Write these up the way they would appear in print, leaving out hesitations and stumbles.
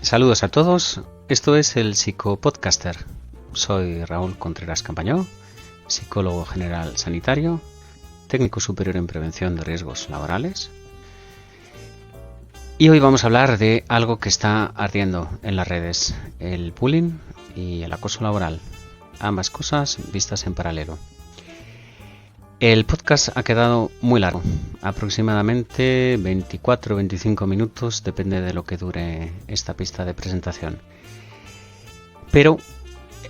Saludos a todos, esto es el Psicopodcaster. Soy Raúl Contreras Campañó, psicólogo general sanitario, técnico superior en prevención de riesgos laborales. Y hoy vamos a hablar de algo que está ardiendo en las redes, el bullying y el acoso laboral. Ambas cosas vistas en paralelo. El podcast ha quedado muy largo, aproximadamente 24-25 minutos, depende de lo que dure esta pista de presentación. Pero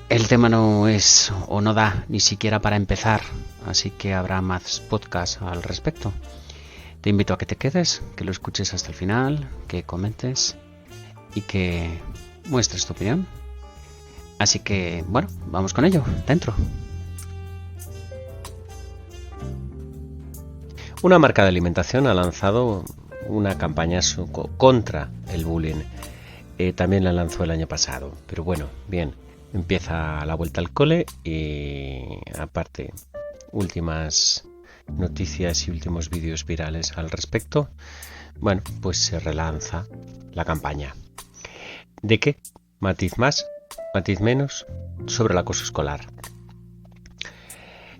el tema no es o no da ni siquiera para empezar, así que habrá más podcasts al respecto. Te invito a que te quedes, que lo escuches hasta el final, que comentes y que muestres tu opinión. Así que, bueno, vamos con ello, dentro. Una marca de alimentación ha lanzado una campaña contra el bullying. También la lanzó el año pasado. Pero bueno, bien, empieza la vuelta al cole y aparte, últimas noticias y últimos vídeos virales al respecto. Bueno, pues se relanza la campaña. ¿De qué? Matiz más, matiz menos sobre el acoso escolar.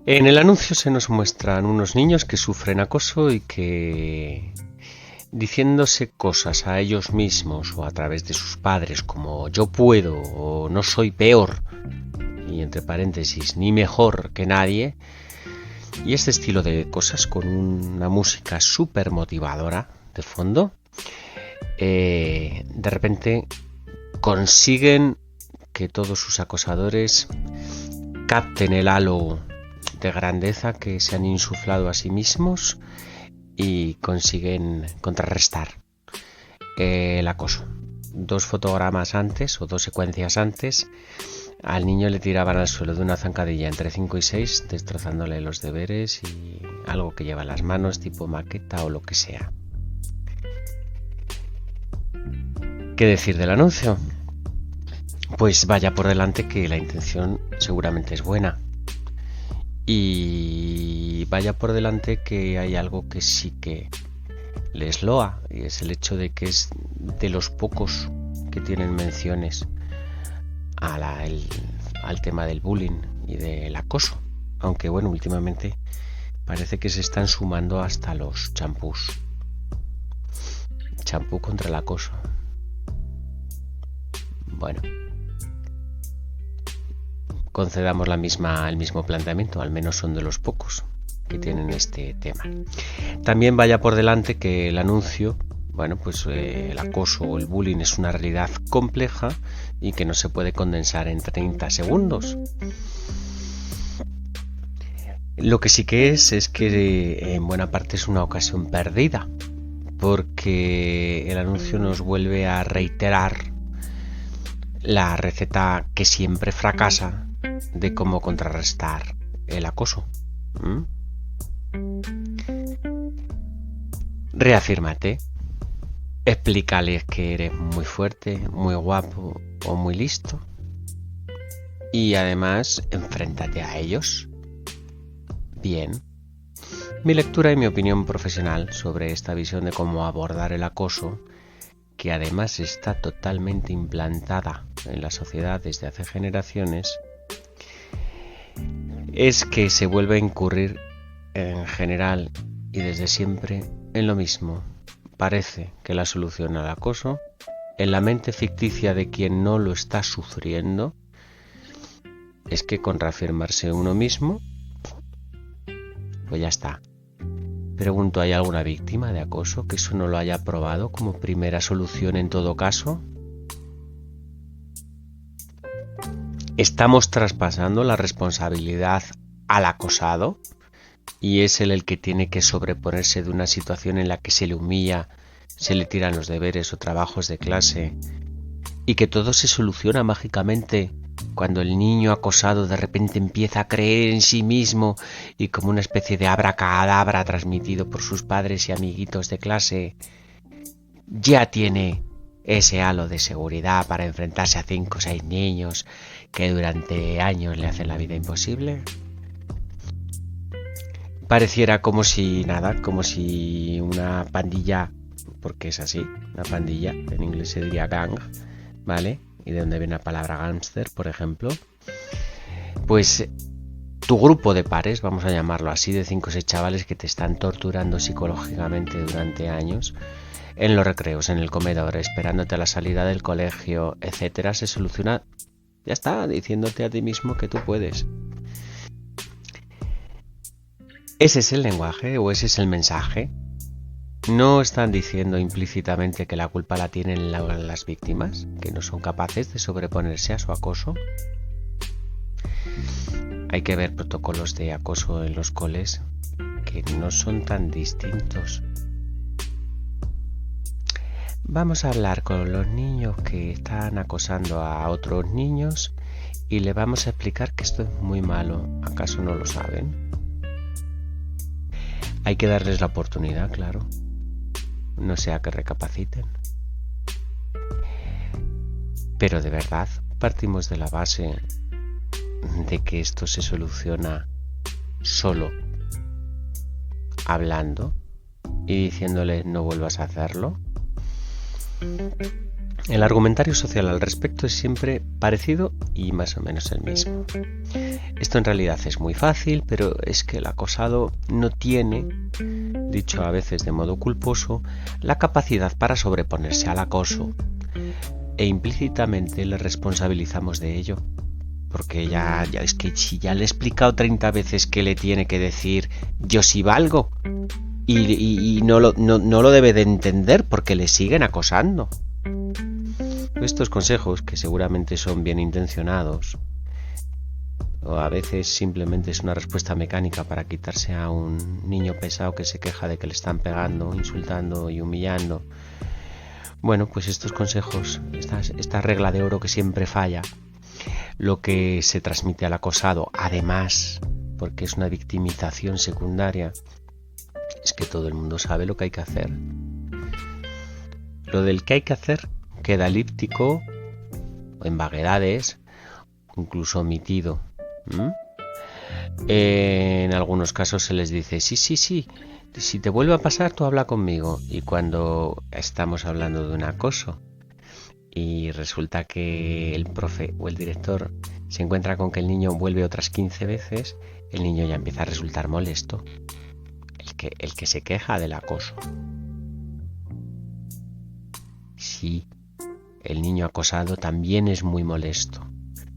En el anuncio se nos muestran unos niños que sufren acoso y que, diciéndose cosas a ellos mismos o a través de sus padres como yo puedo o no soy peor, y entre paréntesis ni mejor que nadie, y este estilo de cosas con una música súper motivadora de fondo, de repente consiguen que todos sus acosadores capten el halo de grandeza que se han insuflado a sí mismos y consiguen contrarrestar el acoso. 2 fotogramas antes o 2 secuencias antes, al niño le tiraban al suelo de una zancadilla entre 5 y 6, destrozándole los deberes y algo que lleva en las manos, tipo maqueta o lo que sea. ¿Qué decir del anuncio? Pues vaya por delante que la intención seguramente es buena. Y vaya por delante que hay algo que sí que les loa, y es el hecho de que es de los pocos que tienen menciones al tema del bullying y del acoso. Aunque bueno, últimamente parece que se están sumando hasta los champús. Champú contra el acoso. Bueno, concedamos el mismo planteamiento, al menos son de los pocos que tienen este tema. También vaya por delante que el anuncio, bueno, pues el acoso o el bullying es una realidad compleja y que no se puede condensar en 30 segundos. Lo que sí que es que en buena parte es una ocasión perdida, porque el anuncio nos vuelve a reiterar la receta que siempre fracasa de cómo contrarrestar el acoso. Reafírmate, explícales que eres muy fuerte, muy guapo o muy listo y además enfréntate a ellos. Bien. Mi lectura y mi opinión profesional sobre esta visión de cómo abordar el acoso, que además está totalmente implantada en la sociedad desde hace generaciones, es que se vuelve a incurrir en general y desde siempre en lo mismo. Parece que la solución al acoso, en la mente ficticia de quien no lo está sufriendo, es que con reafirmarse uno mismo, pues ya está. Pregunto, ¿hay alguna víctima de acoso que eso no lo haya probado como primera solución en todo caso? ¿Estamos traspasando la responsabilidad al acosado? ¿Y es él el que tiene que sobreponerse de una situación en la que se le humilla, se le tiran los deberes o trabajos de clase y que todo se soluciona mágicamente cuando el niño acosado de repente empieza a creer en sí mismo y como una especie de abracadabra transmitido por sus padres y amiguitos de clase, ya tiene ese halo de seguridad para enfrentarse a 5 o 6 niños que durante años le hacen la vida imposible? Pareciera como si una pandilla, porque es así, una pandilla, en inglés se diría gang, ¿vale? Y de donde viene la palabra gángster, por ejemplo. Pues tu grupo de pares, vamos a llamarlo así, de 5 o 6 chavales que te están torturando psicológicamente durante años, en los recreos, en el comedor, esperándote a la salida del colegio, etcétera, se soluciona, ya está, diciéndote a ti mismo que tú puedes. Ese es el lenguaje o ese es el mensaje. No están diciendo implícitamente que la culpa la tienen las víctimas, que no son capaces de sobreponerse a su acoso. Hay que ver protocolos de acoso en los coles que no son tan distintos. Vamos a hablar con los niños que están acosando a otros niños y le vamos a explicar que esto es muy malo. ¿Acaso no lo saben? Hay que darles la oportunidad, claro. No sea que recapaciten. Pero de verdad, partimos de la base de que esto se soluciona solo hablando y diciéndole no vuelvas a hacerlo. El argumentario social al respecto es siempre parecido y más o menos el mismo. Esto en realidad es muy fácil, pero es que el acosado no tiene, dicho a veces de modo culposo, la capacidad para sobreponerse al acoso e implícitamente le responsabilizamos de ello. Porque ya es que si ya le he explicado 30 veces que le tiene que decir yo sí valgo y no lo debe de entender porque le siguen acosando. Estos consejos, que seguramente son bien intencionados, o a veces simplemente es una respuesta mecánica para quitarse a un niño pesado que se queja de que le están pegando, insultando y humillando. Bueno, pues estos consejos, esta regla de oro que siempre falla, lo que se transmite al acosado, además, porque es una victimización secundaria, es que todo el mundo sabe lo que hay que hacer. Lo del que hay que hacer queda elíptico, en vaguedades, incluso omitido. En algunos casos se les dice, sí, si te vuelve a pasar, tú habla conmigo. Y cuando estamos hablando de un acoso, y resulta que el profe o el director se encuentra con que el niño vuelve otras 15 veces, el niño ya empieza a resultar molesto. El que se queja del acoso. Sí, el niño acosado también es muy molesto.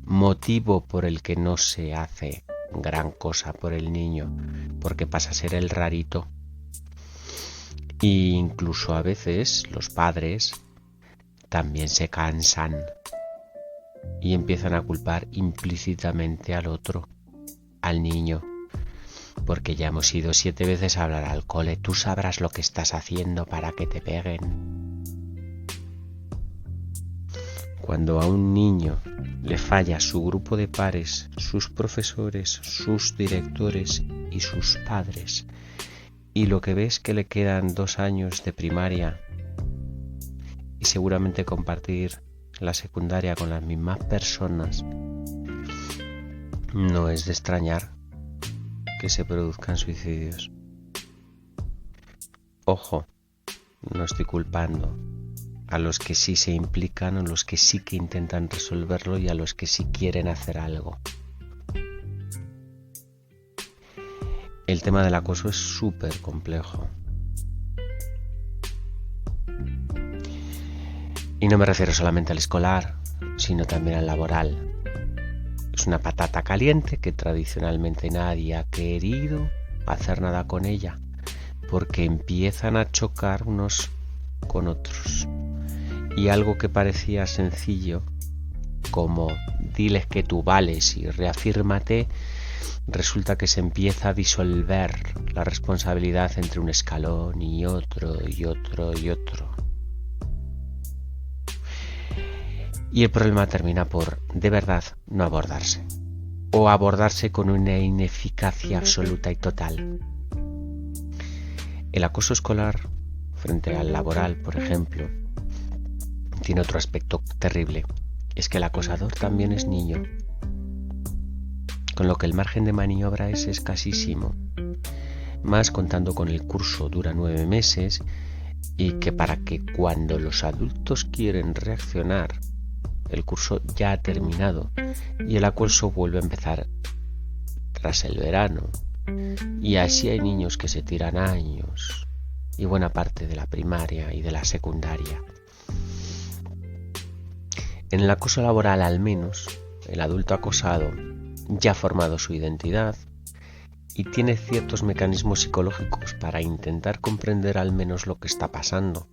Motivo por el que no se hace gran cosa por el niño, porque pasa a ser el rarito. E incluso a veces los padres también se cansan y empiezan a culpar implícitamente al otro, al niño, porque ya hemos ido 7 veces a hablar al cole, tú sabrás lo que estás haciendo para que te peguen. Cuando a un niño le falla su grupo de pares, sus profesores, sus directores y sus padres, y lo que ves que le quedan 2 años de primaria y seguramente compartir la secundaria con las mismas personas, no es de extrañar que se produzcan suicidios. Ojo, no estoy culpando a los que sí se implican, a los que sí que intentan resolverlo y a los que sí quieren hacer algo. El tema del acoso es súper complejo. Y no me refiero solamente al escolar, sino también al laboral. Es una patata caliente que tradicionalmente nadie ha querido hacer nada con ella, porque empiezan a chocar unos con otros. Y algo que parecía sencillo, como diles que tú vales y reafírmate, resulta que se empieza a disolver la responsabilidad entre un escalón y otro y otro y otro. Y el problema termina por, de verdad, no abordarse. O abordarse con una ineficacia absoluta y total. El acoso escolar, frente al laboral, por ejemplo, tiene otro aspecto terrible. Es que el acosador también es niño. Con lo que el margen de maniobra es escasísimo. Más contando con el curso dura 9 meses y que para que cuando los adultos quieren reaccionar el curso ya ha terminado y el acoso vuelve a empezar tras el verano. Y así hay niños que se tiran años y buena parte de la primaria y de la secundaria. En el acoso laboral, al menos, el adulto acosado ya ha formado su identidad y tiene ciertos mecanismos psicológicos para intentar comprender al menos lo que está pasando.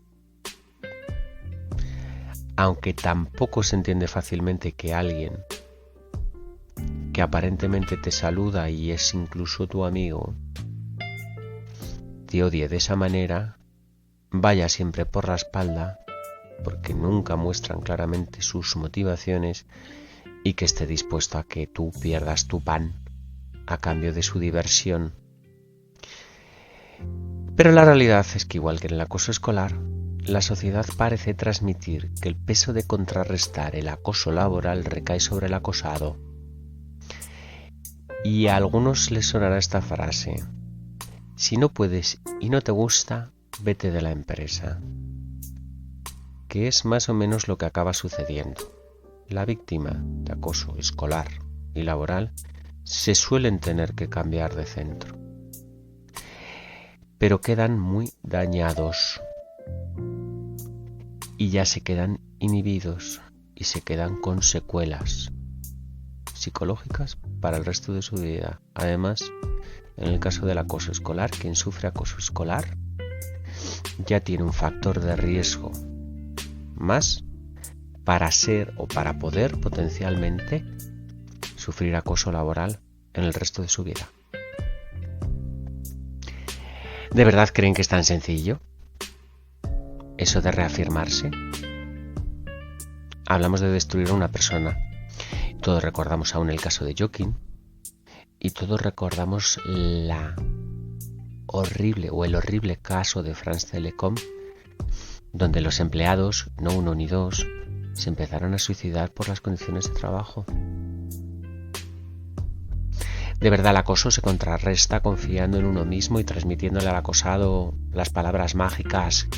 Aunque tampoco se entiende fácilmente que alguien que aparentemente te saluda y es incluso tu amigo, te odie de esa manera, vaya siempre por la espalda, porque nunca muestran claramente sus motivaciones, y que esté dispuesto a que tú pierdas tu pan a cambio de su diversión. Pero la realidad es que, igual que en el acoso escolar, la sociedad parece transmitir que el peso de contrarrestar el acoso laboral recae sobre el acosado. Y a algunos les sonará esta frase: si no puedes y no te gusta, vete de la empresa. Que es más o menos lo que acaba sucediendo. La víctima de acoso escolar y laboral se suelen tener que cambiar de centro, pero quedan muy dañados y ya se quedan inhibidos y se quedan con secuelas psicológicas para el resto de su vida. Además, en el caso del acoso escolar, quien sufre acoso escolar ya tiene un factor de riesgo más para ser o para poder potencialmente sufrir acoso laboral en el resto de su vida. ¿De verdad creen que es tan sencillo eso de reafirmarse? Hablamos de destruir a una persona. Todos recordamos aún el caso de Joaquín y todos recordamos el horrible caso de France Telecom, donde los empleados, no uno ni dos, se empezaron a suicidar por las condiciones de trabajo. De verdad, el acoso se contrarresta confiando en uno mismo y transmitiéndole al acosado las palabras mágicas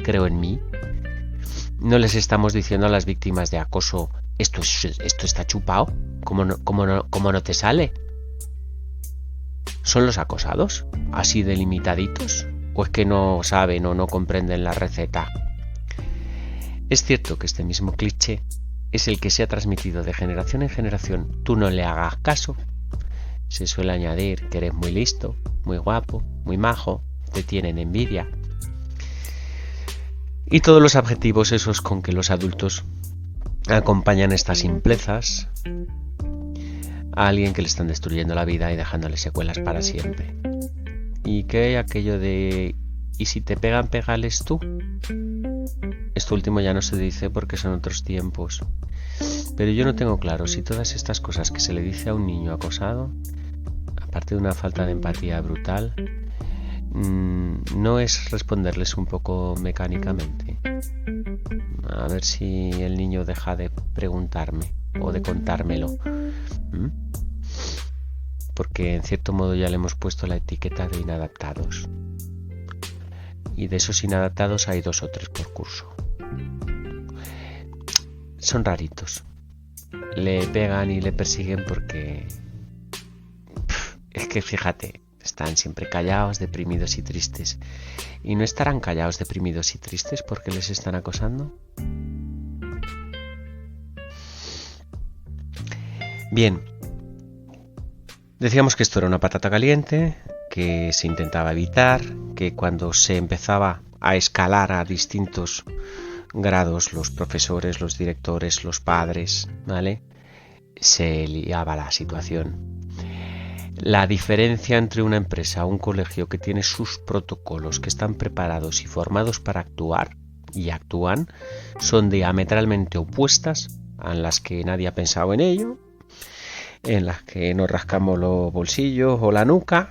"creo en mí". No les estamos diciendo a las víctimas de acoso: esto está chupado, ¿cómo no te sale? ¿Son los acosados así delimitaditos? ¿O es que no saben o no comprenden la receta? Es cierto que este mismo cliché es el que se ha transmitido de generación en generación. Tú no le hagas caso. Se suele añadir que eres muy listo, muy guapo, muy majo, te tienen envidia. Y todos los adjetivos esos con que los adultos acompañan estas simplezas a alguien que le están destruyendo la vida y dejándole secuelas para siempre. ¿Y qué hay aquello de "y si te pegan, pégales tú"? Esto último ya no se dice porque son otros tiempos. Pero yo no tengo claro si todas estas cosas que se le dice a un niño acosado, aparte de una falta de empatía brutal, no es responderles un poco mecánicamente. A ver si el niño deja de preguntarme o de contármelo. Porque en cierto modo ya le hemos puesto la etiqueta de inadaptados. Y de esos inadaptados hay 2 o 3 por curso. Son raritos. Le pegan y le persiguen porque es que fíjate, están siempre callados, deprimidos y tristes. ¿Y no estarán callados, deprimidos y tristes porque les están acosando? Bien, decíamos que esto era una patata caliente, que se intentaba evitar, que cuando se empezaba a escalar a distintos grados, los profesores, los directores, los padres, ¿vale?, se liaba la situación. La diferencia entre una empresa o un colegio que tiene sus protocolos, que están preparados y formados para actuar y actúan, son diametralmente opuestas, en las que nadie ha pensado en ello, en las que nos rascamos los bolsillos o la nuca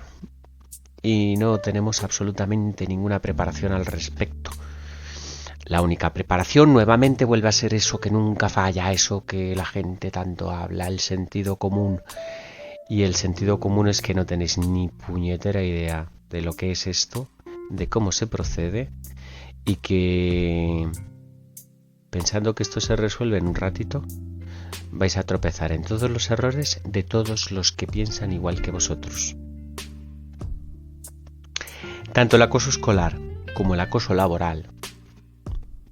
y no tenemos absolutamente ninguna preparación al respecto. La única preparación nuevamente vuelve a ser eso que nunca falla, eso que la gente tanto habla, el sentido común. Y el sentido común es que no tenéis ni puñetera idea de lo que es esto, de cómo se procede y que pensando que esto se resuelve en un ratito, vais a tropezar en todos los errores de todos los que piensan igual que vosotros. Tanto el acoso escolar como el acoso laboral,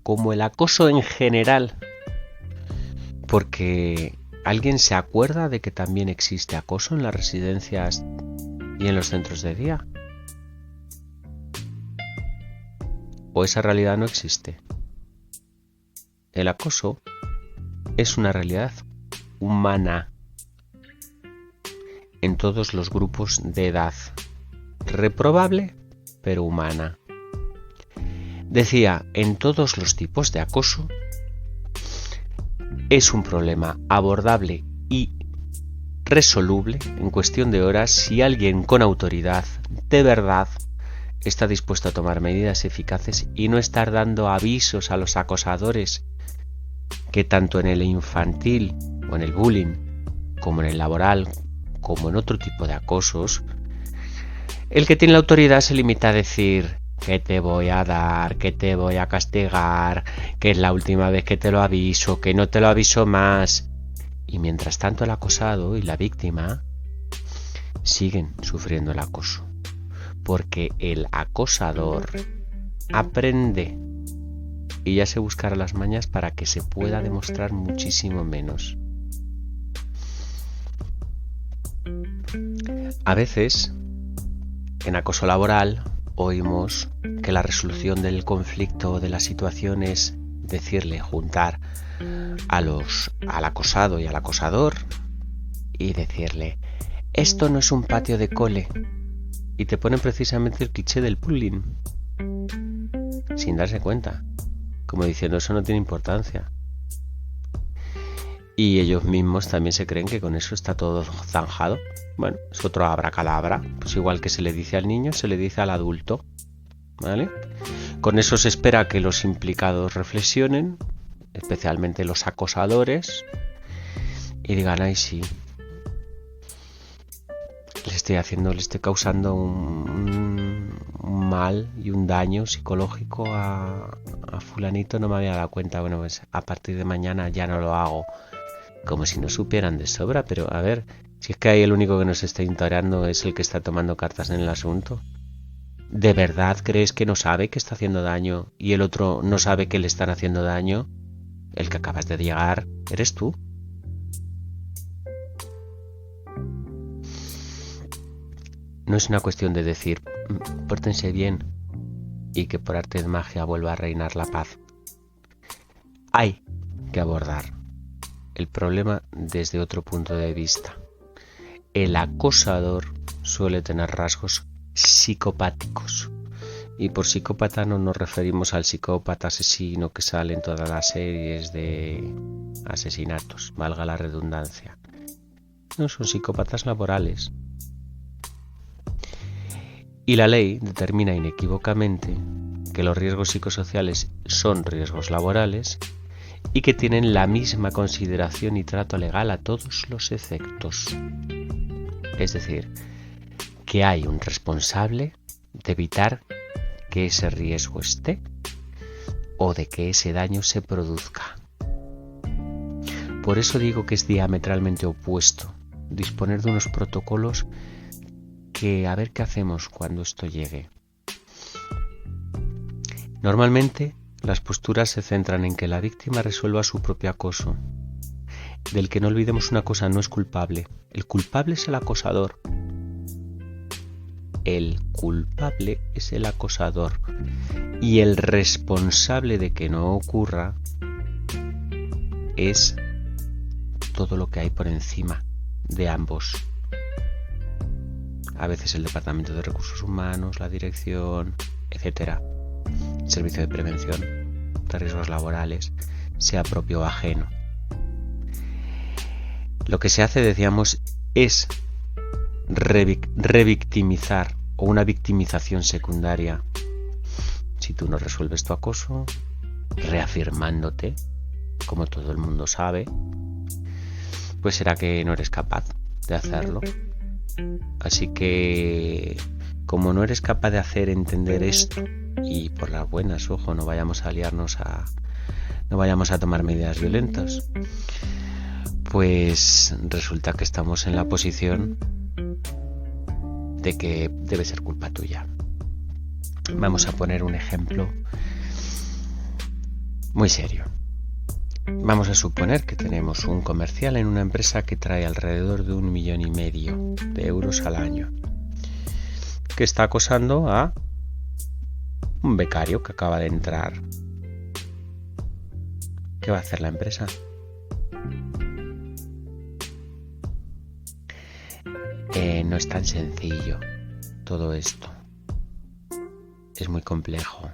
como el acoso en general, porque ¿alguien se acuerda de que también existe acoso en las residencias y en los centros de día? ¿O esa realidad no existe? El acoso es una realidad humana en todos los grupos de edad, reprobable pero humana. Decía, en todos los tipos de acoso es un problema abordable y resoluble en cuestión de horas si alguien con autoridad de verdad está dispuesto a tomar medidas eficaces y no estar dando avisos a los acosadores que tanto en el infantil o en el bullying como en el laboral como en otro tipo de acosos, el que tiene la autoridad se limita a decir que te voy a dar, que te voy a castigar, que es la última vez que te lo aviso, que no te lo aviso más. Y mientras tanto el acosado y la víctima siguen sufriendo el acoso, porque el acosador aprende y ya se buscará las mañas para que se pueda demostrar muchísimo menos. A veces, en acoso laboral, oímos que la resolución del conflicto o de la situación es decirle, juntar al acosado y al acosador y decirle, esto no es un patio de cole, y te ponen precisamente el cliché del bullying sin darse cuenta, como diciendo eso no tiene importancia, y ellos mismos también se creen que con eso está todo zanjado. Bueno, es otro abracadabra, pues igual que se le dice al niño, se le dice al adulto, ¿vale? Con eso se espera que los implicados reflexionen, especialmente los acosadores, y digan, ay sí, le estoy causando un mal y un daño psicológico a fulanito, no me había dado cuenta, bueno, pues a partir de mañana ya no lo hago, como si no supieran de sobra. Pero a ver, si es que ahí el único que nos está intolerando es el que está tomando cartas en el asunto. ¿De verdad crees que no sabe que está haciendo daño y el otro no sabe que le están haciendo daño? El que acabas de llegar eres tú. No es una cuestión de decir, pórtense bien y que por arte de magia vuelva a reinar la paz. Hay que abordar el problema desde otro punto de vista. El acosador suele tener rasgos psicopáticos. Y por psicópata no nos referimos al psicópata asesino que sale en todas las series de asesinatos, valga la redundancia. No, son psicópatas laborales. Y la ley determina inequívocamente que los riesgos psicosociales son riesgos laborales y que tienen la misma consideración y trato legal a todos los efectos. Es decir, que hay un responsable de evitar que ese riesgo esté o de que ese daño se produzca. Por eso digo que es diametralmente opuesto disponer de unos protocolos que a ver qué hacemos cuando esto llegue. Normalmente las posturas se centran en que la víctima resuelva su propio acoso, del que no olvidemos una cosa, no es culpable. El culpable es el acosador. El culpable es el acosador. Y el responsable de que no ocurra es todo lo que hay por encima de ambos. A veces el Departamento de Recursos Humanos, la dirección, etcétera. Servicio de prevención de riesgos laborales, sea propio o ajeno. Lo que se hace, decíamos, es revictimizar o una victimización secundaria. Si tú no resuelves tu acoso, reafirmándote, como todo el mundo sabe, pues será que no eres capaz de hacerlo. Así que, como no eres capaz de hacer entender esto, y por las buenas, ojo, no vayamos a liarnos a no vayamos a tomar medidas violentas. Pues resulta que estamos en la posición de que debe ser culpa tuya. Vamos a poner un ejemplo muy serio. Vamos a suponer que tenemos un comercial en una empresa que trae alrededor de 1,5 millones de euros al año, que está acosando a un becario que acaba de entrar. ¿Qué va a hacer la empresa? No es tan sencillo todo esto. Es muy complejo.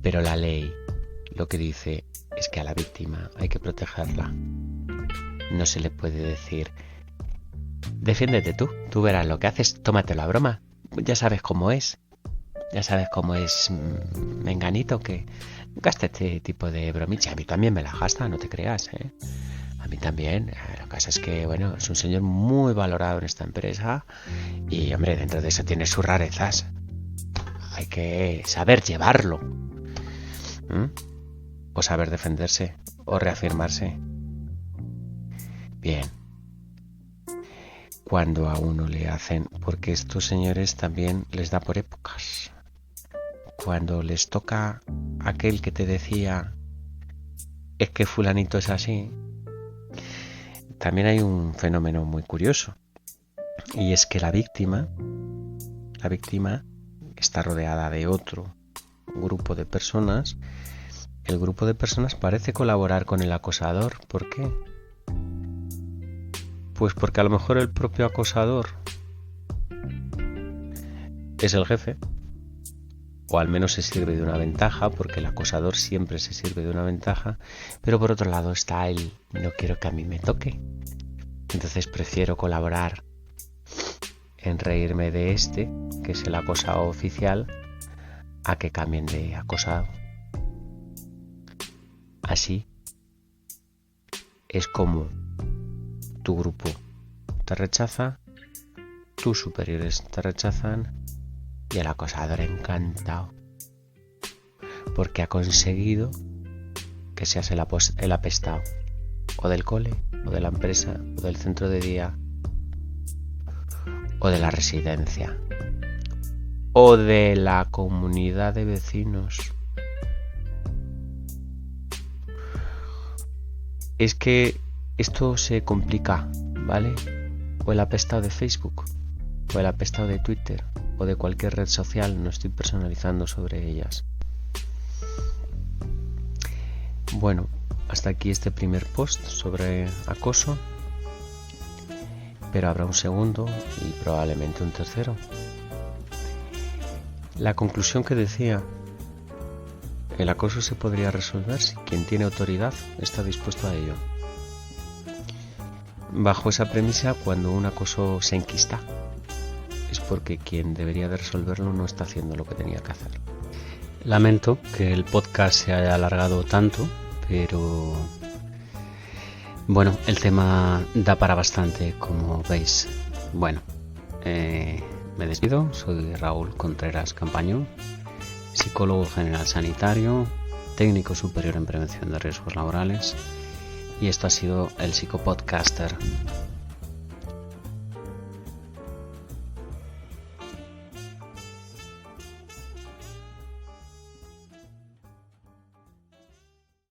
Pero la ley lo que dice es que a la víctima hay que protegerla. No se le puede decir: defiéndete tú verás lo que haces, tómatelo a broma. Ya sabes cómo es menganito que gasta este tipo de bromitas. A mí también me la gasta, no te creas, ¿eh? A mí también. Lo que pasa es que, bueno, es un señor muy valorado en esta empresa y, hombre, dentro de eso tiene sus rarezas. Hay que saber llevarlo. O saber defenderse, o reafirmarse. Bien. Cuando a uno le hacen, porque estos señores también les da por épocas. Cuando les toca aquel que te decía: es que fulanito es así, también hay un fenómeno muy curioso. Y es que la víctima está rodeada de otro grupo de personas. El grupo de personas parece colaborar con el acosador. ¿Por qué? Pues porque a lo mejor el propio acosador es el jefe, o al menos se sirve de una ventaja, porque el acosador siempre se sirve de una ventaja, pero por otro lado está el: no quiero que a mí me toque, entonces prefiero colaborar en reírme de este, que es el acosado oficial, a que cambien de acosado. Así es como tu grupo te rechaza, tus superiores te rechazan y el acosador encantado, porque ha conseguido que seas el apestado, o del cole, o de la empresa, o del centro de día, o de la residencia, o de la comunidad de vecinos. Es que esto se complica, ¿vale? O el apestado de Facebook, o el apestado de Twitter, o de cualquier red social, no estoy personalizando sobre ellas. Bueno, hasta aquí este primer post sobre acoso, pero habrá un segundo y probablemente un tercero. La conclusión que decía: el acoso se podría resolver si quien tiene autoridad está dispuesto a ello. Bajo esa premisa, cuando un acoso se enquista, es porque quien debería de resolverlo no está haciendo lo que tenía que hacer. Lamento que el podcast se haya alargado tanto, pero bueno, el tema da para bastante, como veis. Bueno, me despido. Soy Raúl Contreras Campañón, psicólogo general sanitario, técnico superior en prevención de riesgos laborales, y esto ha sido el Psicopodcaster.